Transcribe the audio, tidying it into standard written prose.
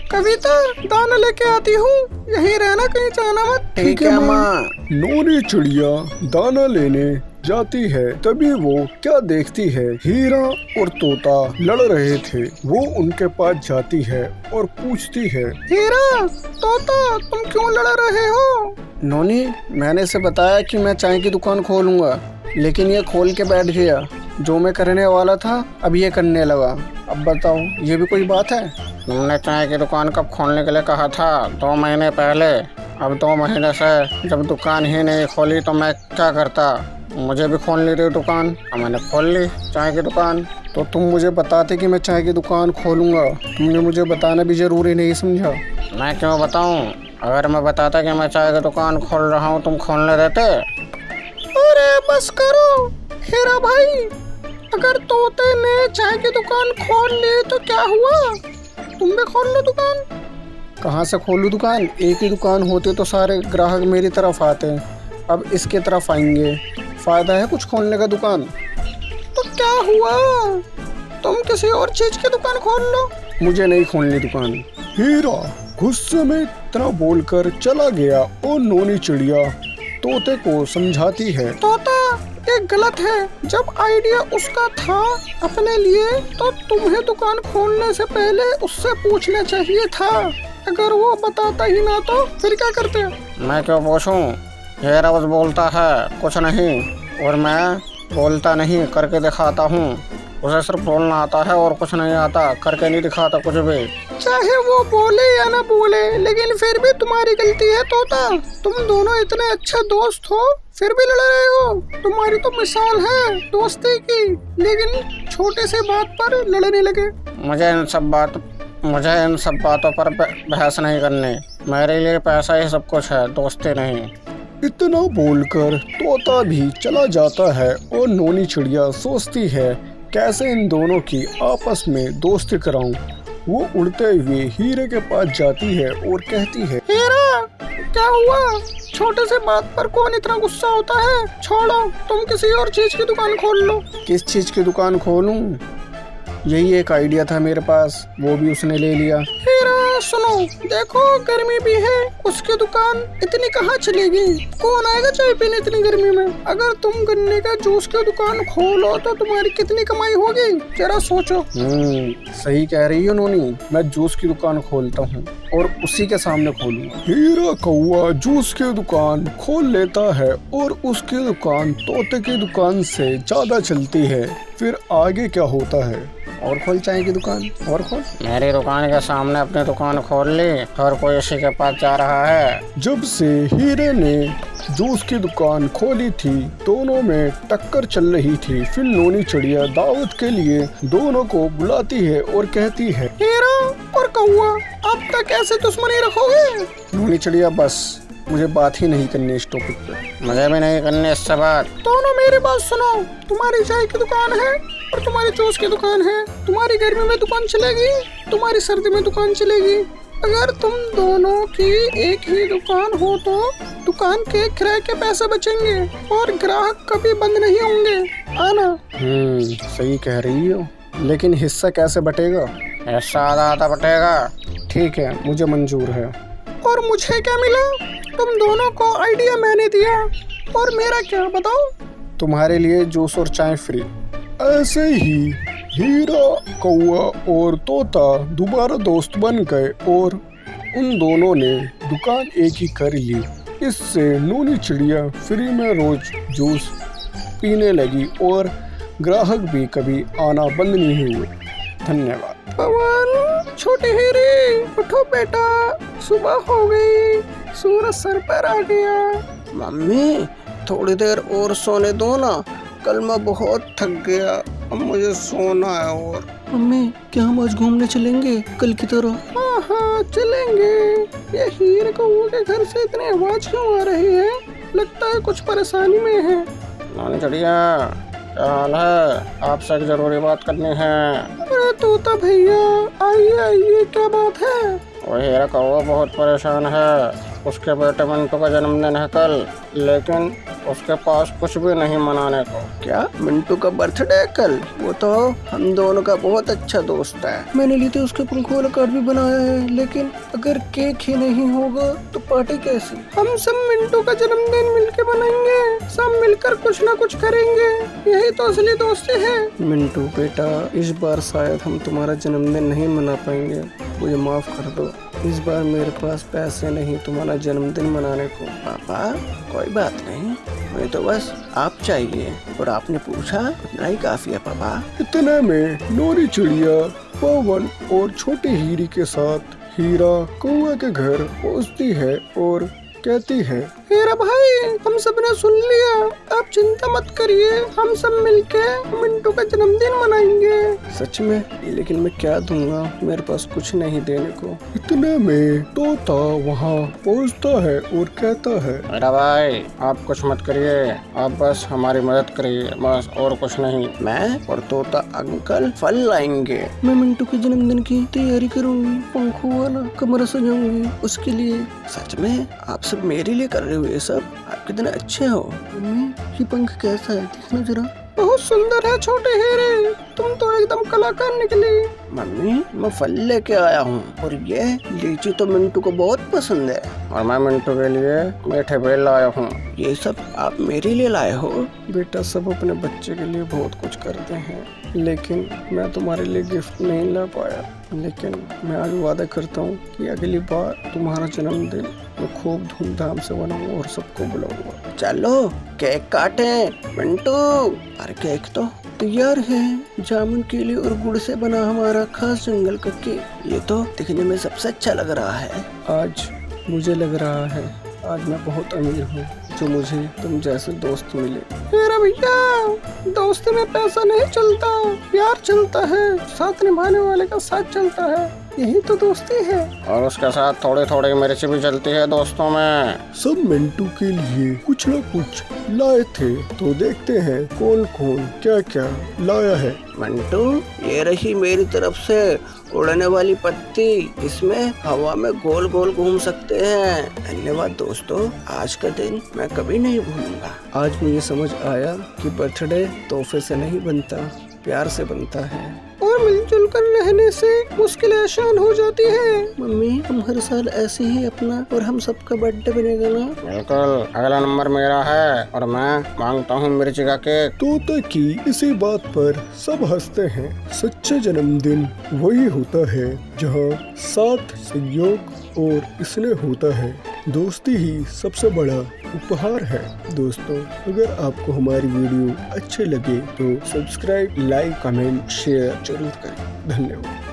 कविता दाना लेके आती हूँ, यहीं रहना, कहीं जाना मत। ठीक है माँ। नोनी चिड़िया दाना लेने जाती है, तभी वो क्या देखती है, हीरा और तोता लड़ रहे थे। वो उनके पास जाती है और पूछती है, हीरा, तोता, तुम क्यों लड़ रहे हो? नोनी, मैंने इसे बताया कि मैं चाय की दुकान खोलूंगा, लेकिन ये खोल के बैठ गया। जो मैं करने वाला था अब ये करने लगा। अब बताओ, ये भी कोई बात है? तुमने चाय की दुकान कब खोलने के लिए कहा था? 2 महीने पहले। अब 2 महीने से जब दुकान ही नहीं खोली तो मैं क्या करता? मुझे भी खोलनी थी दुकान, अब मैंने खोल ली चाय की दुकान। तो तुम मुझे बताते कि मैं चाय की दुकान खोलूंगा, तुमने मुझे बताना भी जरूरी नहीं समझा? मैं क्यों बताऊं? अगर मैं बताता कि मैं चाय की दुकान खोल रहा हूं, तुम खोलने देते? अरे बस करो हीरा भाई, अगर तोते ने चाय की दुकान खोल ली तो क्या हुआ? तुम भी खोल लो दुकान। कहाँ से खोलूं दुकान? एक ही दुकान होते तो सारे ग्राहक मेरी तरफ आते, अब इसके तरफ आएंगे। फायदा है कुछ खोलने का दुकान? तो क्या हुआ, तुम किसी और चीज की दुकान खोल लो। मुझे नहीं खोलनी दुकान। हीरा गुस्से में इतना बोलकर चला गया और नोनी चिड़िया तोते को समझाती है, तोता, ये गलत है। जब आइडिया उसका था अपने लिए तो तुम्हें दुकान खोलने से पहले उससे पूछना चाहिए था। अगर वो बताता ही ना तो फिर क्या करते? मैं क्यों पूछूं? ये रोज बोलता है कुछ नहीं, और मैं बोलता नहीं, करके दिखाता हूँ। उसे सिर्फ बोलना आता है और कुछ नहीं आता, करके नहीं दिखाता कुछ भी। चाहे वो बोले या ना बोले, लेकिन फिर भी तुम्हारी गलती है तोता। तुम दोनों इतने अच्छे दोस्त हो, फिर भी लड़ रहे हो। तुम्हारी तो मिसाल है दोस्ती की, लेकिन छोटे से बात पर लड़ने लगे। मुझे इन सब बातों पर बहस नहीं करनी। मेरे लिए पैसा ही सब कुछ है, दोस्ती नहीं। इतना बोलकर तोता भी चला जाता है और नोनी चिड़िया सोचती है कैसे इन दोनों की आपस में दोस्ती कराऊं। वो उड़ते हुए हीरे के पास जाती है और कहती है, हीरा, क्या हुआ? छोटे से बात पर कौन इतना गुस्सा होता है? छोड़ो, तुम किसी और चीज की दुकान खोल लो। किस चीज की दुकान खोलूं? यही एक आइडिया था मेरे पास, वो भी उसने ले लिया। हीरा सुनो, देखो गर्मी भी है, उसकी दुकान इतनी कहाँ चलेगी? कौन आएगा चाय पीने इतनी गर्मी में? अगर तुम गन्ने का जूस की दुकान खोलो तो तुम्हारी कितनी कमाई होगी, जरा सोचो। सही कह रही हो नोनी, मैं जूस की दुकान खोलता हूँ और उसी के सामने खोलूंगा। हीरा कौआ जूस की दुकान खोल लेता है और उसकी दुकान तोते की दुकान से ज्यादा चलती है। फिर आगे क्या होता है? और खोल चाय की दुकान, और खोल। मेरी दुकान के सामने अपनी दुकान खोल ली, हर कोई उसी के पास जा रहा है। जब से हीरे ने जूस की दुकान खोली थी, दोनों में टक्कर चल रही थी। फिर नोनी चिड़िया दावत के लिए दोनों को बुलाती है और कहती है, हीरा और कौआ, अब तक ऐसे दुश्मनी रखोगे? नोनी चिड़िया, बस मुझे बात ही नहीं करनी इस टॉपिक पे। मुझे भी नहीं करनी इससे बात। दोनों मेरी बात सुनो, तुम्हारी चाय की दुकान है और तुम्हारी जूस की दुकान है। तुम्हारी गर्मी में दुकान चलेगी, तुम्हारी सर्दी में दुकान चलेगी। अगर तुम दोनों की एक ही दुकान हो तो दुकान के किराए के पैसे बचेंगे और ग्राहक कभी बंद नहीं होंगे। आना। सही कह रही हो, लेकिन हिस्सा कैसे बटेगा? हिस्सा आधा बटेगा। ठीक है, मुझे मंजूर है। और मुझे क्या मिला? तुम दोनों को आइडिया मैंने दिया, और मेरा क्या बताओ? तुम्हारे लिए जूस और चाय फ्री। ऐसे ही हीरा कौआ और तोता दोबारा दोस्त बन गए और उन दोनों ने दुकान एक ही कर ली। इससे नोनी चिड़िया फ्री में रोज जूस पीने लगी और ग्राहक भी कभी आना बंद नहीं हुए। धन्यवाद। पवन, छोटे हीरे, उठो बेटा, सुबह हो गई, सूरज सर पर आ गया। मम्मी, थोड़ी देर और सोने दो ना, कल मैं बहुत थक गया, अब मुझे सोना है। और मम्मी, क्या हम आज घूमने चलेंगे कल की तरह? हाँ हाँ चलेंगे। ये हीरे कौआ के घर से इतनी आवाज क्यों आ रही है? लगता है कुछ परेशानी में है। नोनी चिड़िया, क्या हाल है? आपसे एक जरूरी बात करनी है। अरे तोता भैया, आइए आइए, क्या बात है? वो हीरा कौआ बहुत परेशान है। उसके बेटे मिंटू का जन्मदिन है कल, लेकिन उसके पास कुछ भी नहीं मनाने को। क्या मिंटू का बर्थडे है कल? वो तो हम दोनों का बहुत अच्छा दोस्त है। मैंने लिए थे उसके पंखों वाला कार्ड भी बनाया है, लेकिन अगर केक ही नहीं होगा तो पार्टी कैसी? हम सब मिंटू का जन्मदिन मिलके मनाएंगे, सब मिलकर कुछ ना कुछ करेंगे, यही तो असली दोस्ती है। मिंटू बेटा, इस बार शायद हम तुम्हारा जन्मदिन नहीं मना पाएंगे, मुझे माफ कर दो। इस बार मेरे पास पैसे नहीं तुम्हारा जन्मदिन मनाने को। पापा कोई बात नहीं, मुझे तो बस आप चाहिए और आपने पूछा उतना ही काफी है पापा। इतने में नोनी चिड़िया पवन और छोटी हीरी के साथ हीरा कौआ के घर पहुंचती है और कहती है, हीरा भाई, हम सब ने सुन लिया, आप चिंता मत करिए, हम सब मिलके मिंटू का जन्मदिन मनाएंगे। सच में? लेकिन मैं क्या दूंगा, मेरे पास कुछ नहीं देने को। इतने में तोता वहाँ पहुँचता है और कहता है, मेरा भाई आप कुछ मत करिए, आप बस हमारी मदद करिए, बस और कुछ नहीं। मैं और तोता अंकल फल लाएंगे। मैं मिंटू के जन्मदिन की तैयारी करूंगी, पंखों वाला कमरा सजाऊंगी उसके लिए। सच में? आप सब मेरे लिए कर रहे हो ये सब? आप कितने अच्छे हो। मम्मी ये पंख कैसा है, देखना जरा। बहुत सुंदर है छोटे हीरे, तुम तो एकदम कलाकार निकली। मम्मी मैं फल लेके आया हूँ और ये लीची तो मिंटू को बहुत पसंद है, और मैं मिंटू के लिए मीठे बेल लाया हूँ। ये सब आप मेरे लिए लाए हो? बेटा सब अपने बच्चे के लिए बहुत कुछ करते हैं, लेकिन मैं तुम्हारे लिए गिफ्ट नहीं ला पाया। लेकिन मैं आज वादा करता हूँ कि अगली बार तुम्हारा जन्मदिन मैं खूब धूमधाम से मनाऊंगा और सबको बुलाऊंगा। चलो केक काटे मिंटू। अरे केक तो तैयार है, जामुन केले और गुड़ से बना हमारा खास जंगल का केक। ये तो दिखने में सबसे अच्छा लग रहा है। आज मुझे लग रहा है आज मैं बहुत अमीर हूँ जो मुझे तुम जैसे दोस्त मिले। हीरा भैया, दोस्ती में पैसा नहीं चलता, प्यार चलता है, साथ निभाने वाले का साथ चलता है, यही तो दोस्ती है। और उसके साथ थोड़ी थोड़ी मिर्च भी चलती है दोस्तों में। सब मिंटू के लिए कुछ न कुछ लाए थे, तो देखते हैं कौन कौन क्या क्या लाया है। मिंटू ये रही मेरी तरफ से उड़ने वाली पत्ती, इसमें हवा में गोल गोल घूम सकते हैं। धन्यवाद दोस्तों, आज का दिन मैं कभी नहीं भूलूंगा। आज मुझे समझ आया कि बर्थडे तोहफे से नहीं बनता, प्यार से बनता है। और मिलजुल कर रहने से मुश्किलें आसान हो जाती है। मम्मी हम हर साल ऐसे ही अपना और हम सबका बर्थडे बनेगा ना? बिल्कुल, अगला नंबर मेरा है और मैं मांगता हूँ मिर्ची का केक। तोता की इसी बात पर सब हंसते हैं। सच्चा जन्मदिन वही होता है जहाँ साथ, सहयोग और स्नेह होता है। दोस्ती ही सबसे बड़ा उपहार है। दोस्तों अगर आपको हमारी वीडियो अच्छे लगे तो सब्सक्राइब, लाइक, कमेंट, शेयर जरूर करें। धन्यवाद।